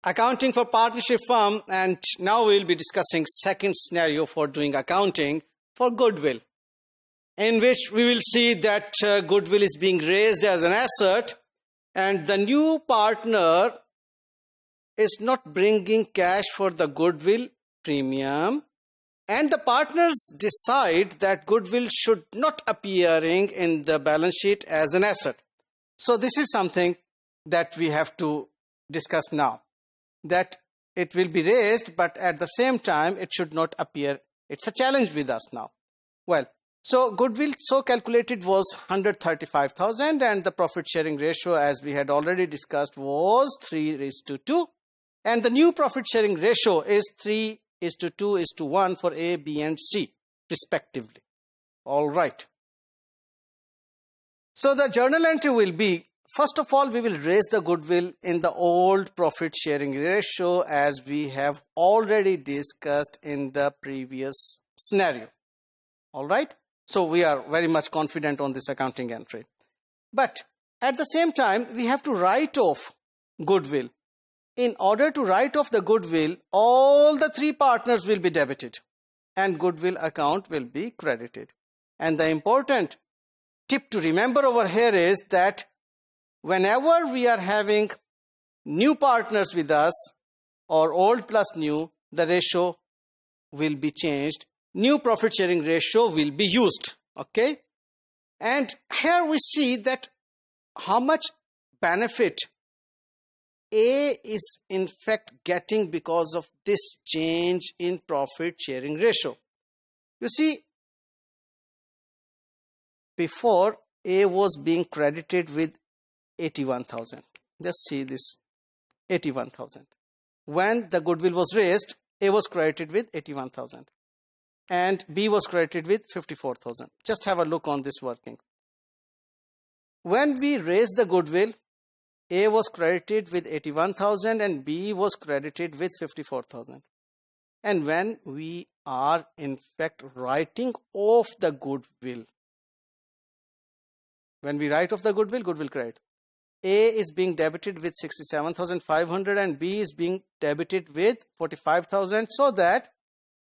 accounting for partnership firm, and now we'll be discussing second scenario for doing accounting for goodwill, in which we will see that goodwill is being raised as an asset and the new partner is not bringing cash for the goodwill premium, and the partners decide that goodwill should not appearing in the balance sheet as an asset. So this is something that we have to discuss now, that it will be raised, but at the same time it should not appear. It's a challenge with us now. Well, so goodwill so calculated was 135,000 and the profit sharing ratio, as we had already discussed, was 3:2, and the new profit sharing ratio is 3:2:1 for A, B and C respectively. All right. So the journal entry will be, first of all, we will raise the goodwill in the old profit sharing ratio as we have already discussed in the previous scenario. All right. So we are very much confident on this accounting entry. But at the same time, we have to write off goodwill. In order to write off the goodwill, all the three partners will be debited and goodwill account will be credited. And the important tip to remember over here is that whenever we are having new partners with us or old plus new, the ratio will be changed. New profit sharing ratio will be used. Okay. And here we see that how much benefit A is in fact getting because of this change in profit sharing ratio. You see, before A was being credited with 81,000. Just see this 81,000. When the goodwill was raised, A was credited with 81,000 and B was credited with 54,000. Just have a look on this working. When we raised the goodwill, A was credited with 81,000 and B was credited with 54,000. And when we are in fact writing off the goodwill, when we write off the goodwill, goodwill credit, A is being debited with 67,500 and B is being debited with 45,000, so that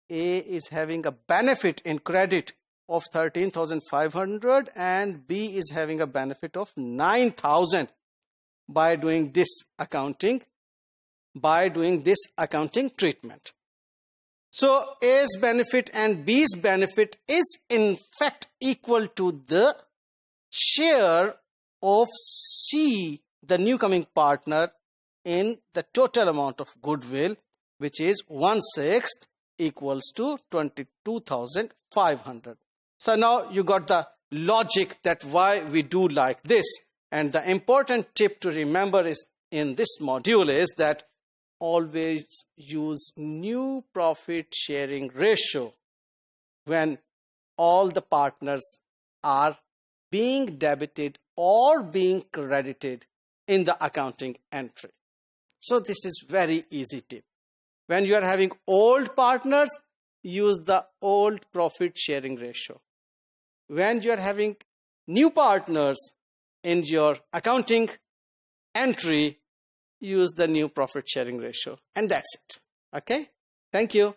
A is having a benefit in credit of 13,500 and B is having a benefit of 9,000 by doing this accounting treatment. So A's benefit and B's benefit is in fact equal to the share of C, the new coming partner, in the total amount of goodwill, which is 1/6 equals to 22,500. So now you got the logic that why we do like this. And the important tip to remember is in this module is that always use new profit sharing ratio when all the partners are being debited or being credited in the accounting entry. So this is very easy tip. When you are having old partners, use the old profit sharing ratio. When you are having new partners in your accounting entry, use the new profit sharing ratio. And that's it. Okay? Thank you.